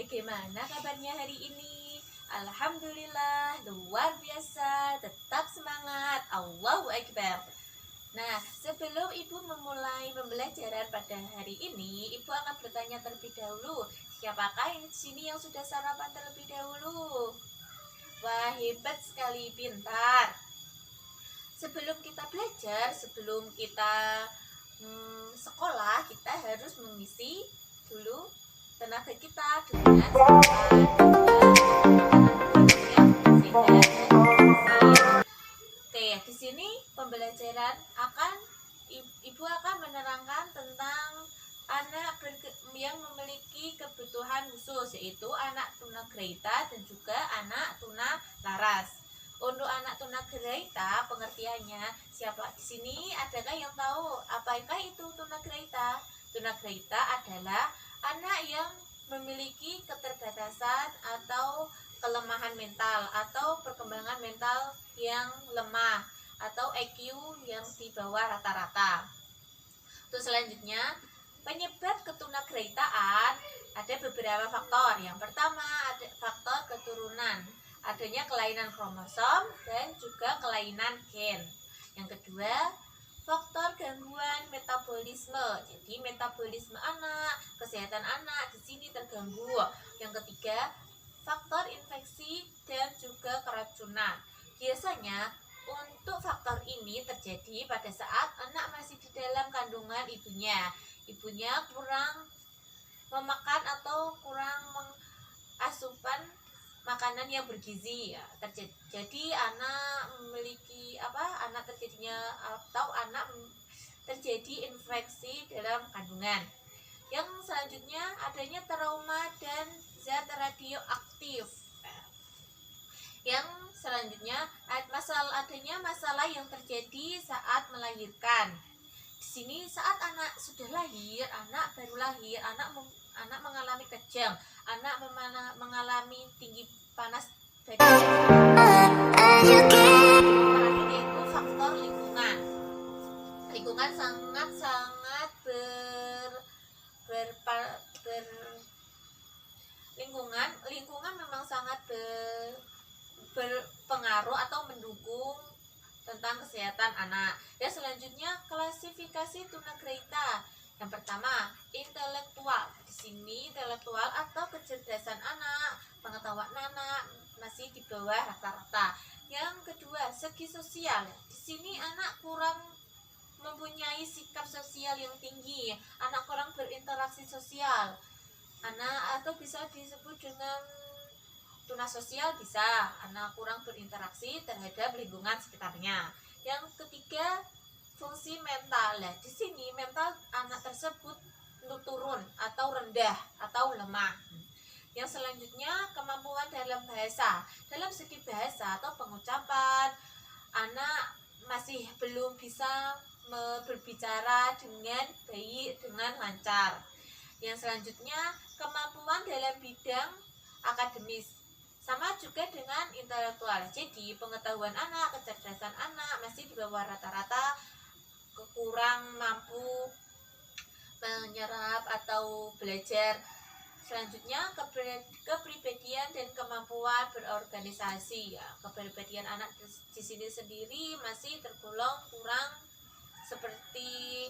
Bagaimana kabarnya hari ini? Alhamdulillah, luar biasa, tetap semangat, Allahu Akbar. Nah, sebelum Ibu memulai pembelajaran pada hari ini, Ibu akan bertanya terlebih dahulu, siapakah yang di sini yang sudah sarapan terlebih dahulu? Wah, hebat sekali, pintar. Sebelum kita belajar, sebelum kita sekolah, kita harus mengisi dulu tenaga kita dengan sarapan yang sehat dan gizi. Oke, di sini pembelajaran Ibu akan menerangkan tentang anak yang memiliki kebutuhan khusus, yaitu anak tunagrahita dan juga anak tunalaras. Untuk anak tunagrahita, pengertiannya siapa di sini? Adakah yang tahu apakah itu tunagrahita? Tunagrahita adalah anak yang memiliki keterbatasan atau kelemahan mental atau perkembangan mental yang lemah atau IQ yang di bawah rata-rata. Terus selanjutnya, penyebab ketunagrahitaan ada beberapa faktor. Yang pertama ada faktor keturunan, adanya kelainan kromosom dan juga kelainan gen. Yang kedua, faktor gangguan metabolisme. Jadi metabolisme anak, kesehatan anak di sini terganggu. Yang ketiga, faktor infeksi dan juga keracunan. Biasanya untuk faktor ini terjadi pada saat anak masih di dalam kandungan ibunya. Ibunya kurang memakan atau kurang mengasupan makanan yang bergizi ya. Jadi anak memiliki anak terjadinya atau anak terjadi infeksi dalam kandungan. Yang selanjutnya adanya trauma dan zat radioaktif. Yang selanjutnya adanya masalah yang terjadi saat melahirkan. Di sini saat anak sudah lahir, anak baru lahir, anak mengalami kejang, anak mengalami tinggi panas badan. Terakhir yaitu faktor lingkungan. Lingkungan sangat lingkungan memang sangat berpengaruh atau mendukung tentang kesehatan anak. Dan selanjutnya klasifikasi tunagrahita. Yang pertama, intelektual. Di sini intelektual atau kecerdasan anak, pengetahuan anak masih di bawah rata-rata. Yang kedua, segi sosial. Di sini anak kurang mempunyai sikap sosial yang tinggi. Anak kurang berinteraksi sosial. Anak atau bisa disebut dengan tunas sosial, bisa anak kurang berinteraksi terhadap lingkungan sekitarnya. Yang ketiga, fungsi mental. Nah, di sini mental anak tersebut turun atau rendah atau lemah. Yang selanjutnya, kemampuan dalam bahasa. Dalam segi bahasa atau pengucapan, anak masih belum bisa berbicara dengan baik, dengan lancar. Yang selanjutnya, kemampuan dalam bidang akademis. Sama juga dengan intelektual. Jadi pengetahuan anak, kecerdasan anak masih di bawah rata-rata, kurang mampu menyerap atau belajar. Selanjutnya, kepribadian dan kemampuan berorganisasi. Ya, kepribadian anak di sini sendiri masih tergolong kurang seperti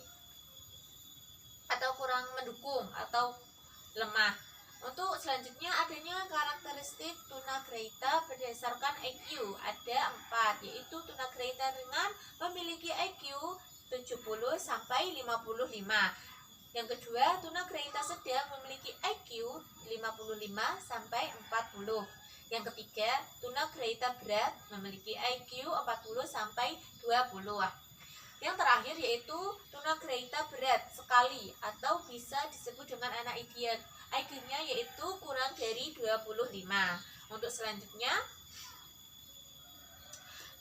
atau kurang mendukung atau lemah. Untuk selanjutnya adanya karakteristik tunagrahita berdasarkan IQ. Ada 4, yaitu tunagrahita ringan memiliki IQ 70 sampai 55. Yang kedua, tunagrahita sedang memiliki IQ 55 sampai 40. Yang ketiga, tunagrahita berat memiliki IQ 40 sampai 20. Yang terakhir yaitu tunagrahita berat sekali atau bisa disebut dengan anak idiot. IQ-nya yaitu kurang dari 25. Untuk selanjutnya,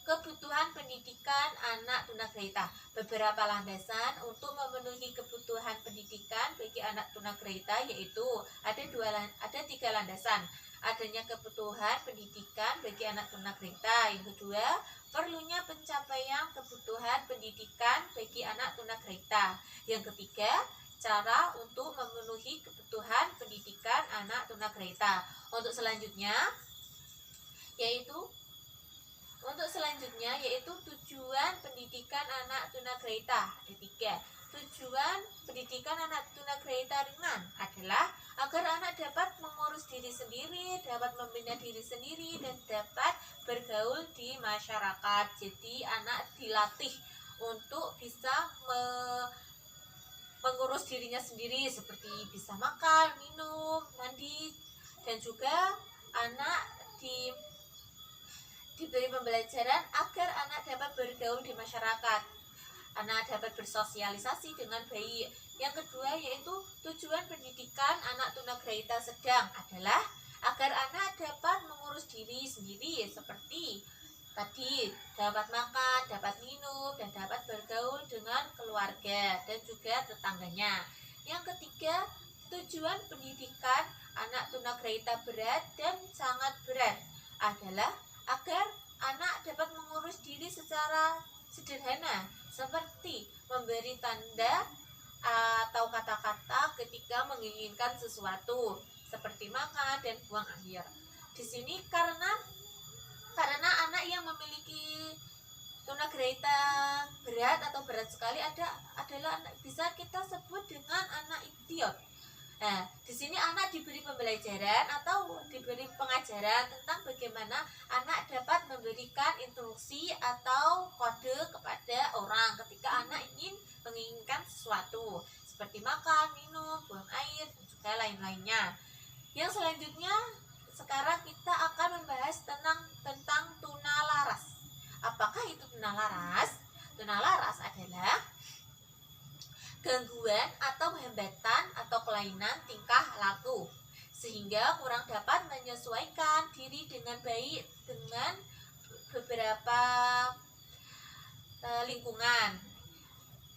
kebutuhan pendidikan anak tunagrahita. Beberapa landasan untuk memenuhi kebutuhan pendidikan bagi anak tunagrahita yaitu ada 3 landasan. Adanya kebutuhan pendidikan bagi anak tunagrahita. Yang kedua, perlunya pencapaian kebutuhan pendidikan bagi anak tunagrahita. Yang ketiga, cara untuk memenuhi kebutuhan pendidikan anak tunagrahita. Untuk selanjutnya yaitu tujuan pendidikan anak tunagrahita. Ada 3. Tujuan pendidikan anak tunagrahita ringan adalah agar anak dapat mengurus diri sendiri, dapat membina diri sendiri, dan dapat bergaul di masyarakat. Jadi anak dilatih untuk bisa mengurus dirinya sendiri, seperti bisa makan, minum, mandi, dan juga anak diberi pembelajaran agar anak dapat bergaul di masyarakat. Anak dapat bersosialisasi dengan baik. Yang kedua yaitu tujuan pendidikan anak tunagrahita sedang adalah agar anak dapat mengurus diri sendiri, seperti tadi dapat makan, dapat minum, dan dapat bergaul dengan keluarga dan juga tetangganya. Yang ketiga, tujuan pendidikan anak tunagrahita berat dan sangat berat adalah agar anak dapat mengurus diri secara sederhana, seperti memberi tanda atau kata-kata ketika menginginkan sesuatu, seperti makan dan buang air. Di sini karena anak yang memiliki tunagrahita berat atau berat sekali adalah anak, bisa kita sebut dengan anak idiot. Nah, di sini anak diberi pembelajaran atau diberi pengajaran tentang bagaimana anak dapat memberikan instruksi atau kode kepada orang ketika anak menginginkan sesuatu, seperti makan, minum, buang air, dan juga lain-lainnya. Yang selanjutnya, sekarang kita akan membahas tentang tunalaras. Apakah itu tunalaras? Tunalaras adalah gangguan atau hambatan atau kelainan tingkah laku sehingga kurang dapat menyesuaikan diri dengan baik dengan beberapa lingkungan.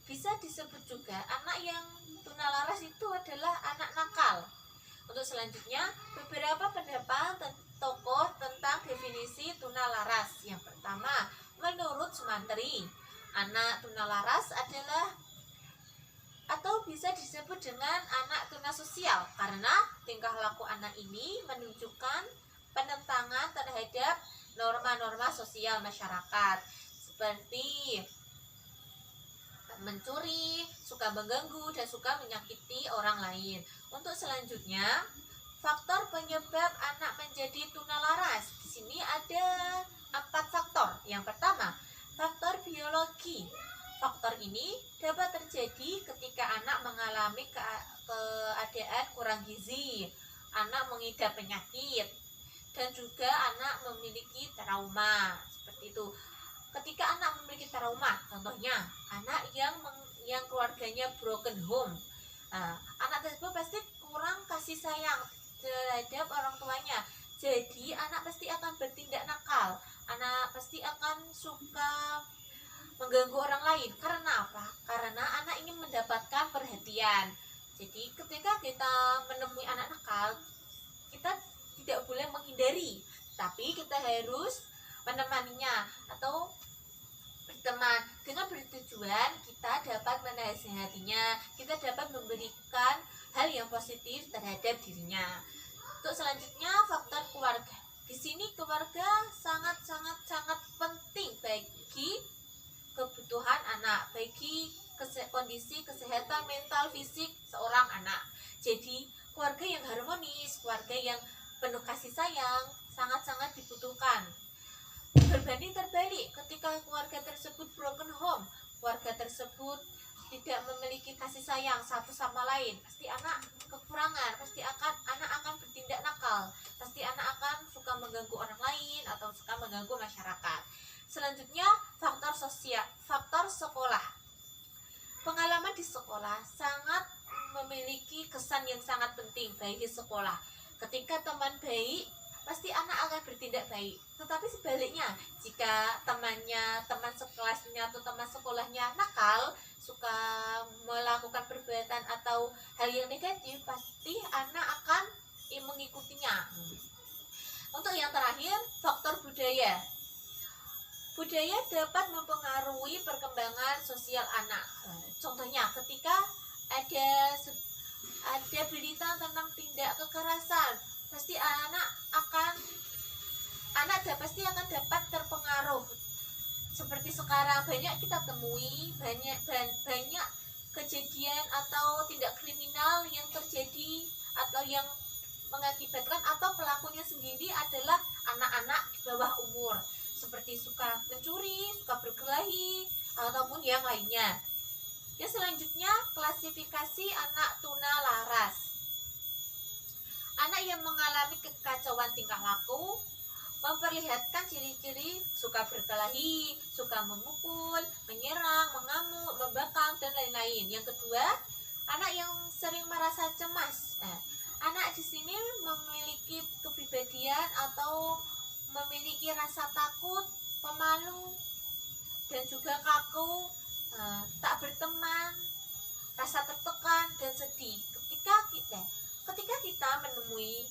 Bisa disebut juga anak yang tunalaras itu adalah anak nakal. Untuk selanjutnya, beberapa pendapat tokoh tentang definisi tunalaras. Yang pertama, menurut Sumantri, anak tunalaras adalah atau bisa disebut dengan anak tunasosial karena tingkah laku anak ini menunjukkan penentangan terhadap norma-norma sosial masyarakat, seperti mencuri, suka mengganggu, dan suka menyakiti orang lain. Untuk selanjutnya, faktor penyebab anak menjadi tunalaras. Di sini ada 4 faktor. Yang pertama, faktor biologi. Faktor ini dapat terjadi ketika anak mengalami keadaan kurang gizi, anak mengidap penyakit, dan juga anak memiliki trauma. Seperti itu. Ketika anak memiliki trauma, contohnya anak yang keluarganya broken home, anak tersebut pasti kurang kasih sayang terhadap orang tuanya. Jadi anak pasti akan bertindak nakal, anak pasti akan suka mengganggu orang lain. Karena apa? Karena anak ingin mendapatkan perhatian. Jadi ketika kita menemui anak nakal, kita tidak boleh menghindari, tapi kita harus menemaninya atau berteman dengan bertujuan kita dapat menasihatinya, kita dapat memberikan hal yang positif terhadap dirinya. Untuk selanjutnya, faktor keluarga. Di sini keluarga sangat penting bagi kebutuhan anak, bagi kondisi kesehatan mental fisik seorang anak. Jadi keluarga yang harmonis, keluarga yang penuh kasih sayang sangat dibutuhkan. Berbanding terbalik, ketika keluarga tersebut broken home, keluarga tersebut tidak memiliki kasih sayang satu sama lain, pasti anak kekurangan, anak akan bertindak nakal, pasti anak akan suka mengganggu orang lain atau suka mengganggu masyarakat. Selanjutnya, faktor sosial, faktor sekolah. Pengalaman di sekolah sangat memiliki kesan yang sangat penting bagi sekolah. Ketika teman baik, pasti anak akan bertindak baik. Tetapi sebaliknya, jika teman sekelasnya atau teman sekolahnya nakal, suka melakukan perbuatan atau hal yang negatif, pasti anak akan mengikutinya. Untuk yang terakhir, faktor budaya. Budaya dapat mempengaruhi perkembangan sosial anak. Contohnya, ketika ada berita tentang tindak kekerasan, pasti pasti akan dapat terpengaruh. Seperti sekarang banyak kita temui banyak kejadian atau tindak kriminal yang terjadi atau yang mengakibatkan atau pelakunya sendiri adalah anak-anak di bawah umur, seperti suka mencuri, suka berkelahi, ataupun yang lainnya. Yang selanjutnya, klasifikasi anak tuna laras. Anak yang mengalami kekacauan tingkah laku, memperlihatkan ciri-ciri suka berkelahi, suka memukul, menyerang, mengamuk, membangkang, dan lain-lain. Yang kedua, anak yang sering merasa cemas. Anak di sini memiliki kepribadian atau memiliki rasa takut, pemalu, dan juga kaku, tak berteman, rasa tertekan dan sedih. Ketika kita menemui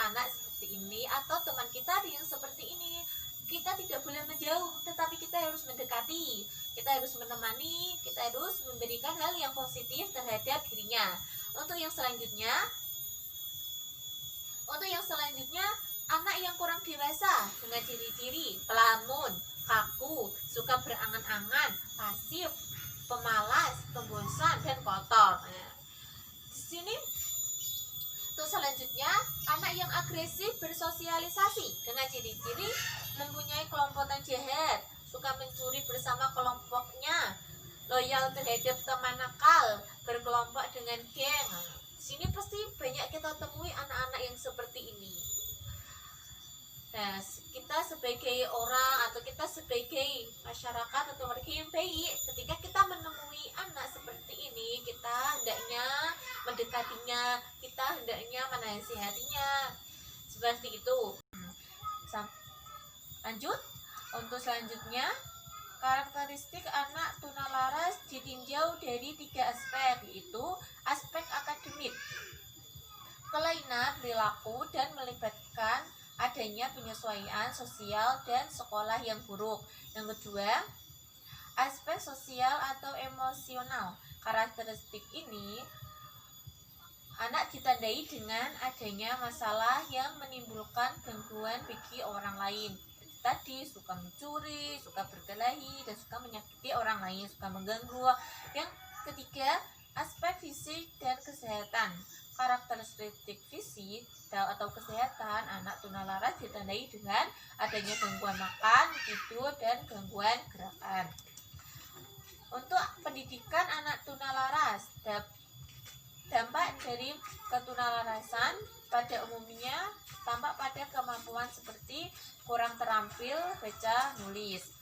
anak seperti ini atau teman kita yang seperti ini, kita tidak boleh menjauh, tetapi kita harus mendekati, kita harus menemani, kita harus memberikan hal yang positif terhadap dirinya. Untuk yang selanjutnya, anak yang kurang dewasa dengan ciri-ciri pelamun, kaku, suka berangan-angan, pasif, pemalas, pembosan, dan kotor. Di sini untuk selanjutnya, anak yang agresif bersosialisasi dengan ciri-ciri mempunyai kelompokan jahat, suka mencuri bersama kelompoknya, loyal terhadap teman nakal, berkelompok dengan geng. Di sini pasti banyak kita temui anak-anak yang seperti ini. Nah, kita sebagai orang atau kita sebagai masyarakat atau warga yang baik, ketika kita menemui anak seperti ini, kita hendaknya mendekatinya, kita hendaknya menasihatinya seperti itu. Lanjut, untuk selanjutnya, karakteristik anak tunalaras ditinjau dari 3 aspek, yaitu aspek akademik, kelainan perilaku, dan melibatkan adanya penyesuaian sosial dan sekolah yang buruk. Yang kedua, aspek sosial atau emosional. Karakteristik ini anak ditandai dengan adanya masalah yang menimbulkan gangguan bagi orang lain. Tadi suka mencuri, suka berkelahi, dan suka menyakiti orang lain, suka mengganggu. Yang ketiga, aspek fisik dan kesehatan. Karakteristik fisik atau kesehatan anak tunalaras ditandai dengan adanya gangguan makan, tidur, dan gangguan gerakan. Untuk pendidikan anak tunalaras, dampak dari ketunalarasan pada umumnya tampak pada kemampuan seperti kurang terampil baca nulis.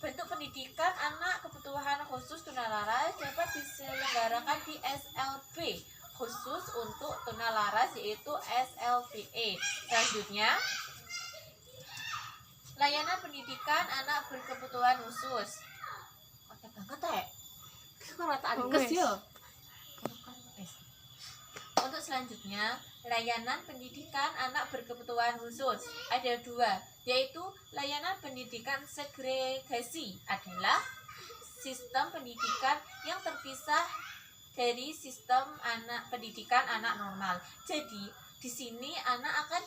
Bentuk pendidikan anak kebutuhan khusus tunalaras dapat diselenggarakan di SLB khusus untuk tunalaras, yaitu SLBE. Selanjutnya, layanan pendidikan anak berkebutuhan khusus. Oke banget Untuk selanjutnya, layanan pendidikan anak berkebutuhan khusus ada 2, yaitu layanan pendidikan segregasi adalah sistem pendidikan yang terpisah dari sistem pendidikan anak normal. Jadi di sini anak akan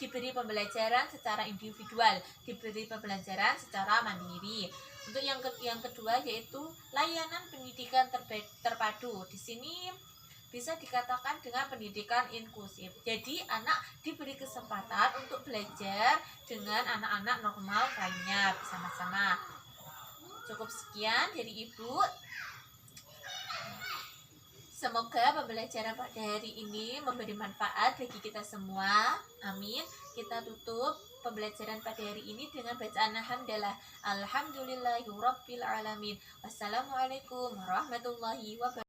diberi pembelajaran secara individual, diberi pembelajaran secara mandiri. Untuk yang kedua yaitu layanan pendidikan terpadu. Di sini bisa dikatakan dengan pendidikan inklusif. Jadi anak diberi kesempatan untuk belajar dengan anak-anak normal lainnya bersama-sama. Cukup sekian dari Ibu. Semoga pembelajaran pada hari ini memberi manfaat bagi kita semua. Amin. Kita tutup pembelajaran pada hari ini dengan bacaan hamdalah. Alhamdulillahirabbil alamin. Wassalamualaikum warahmatullahi wabarakatuh.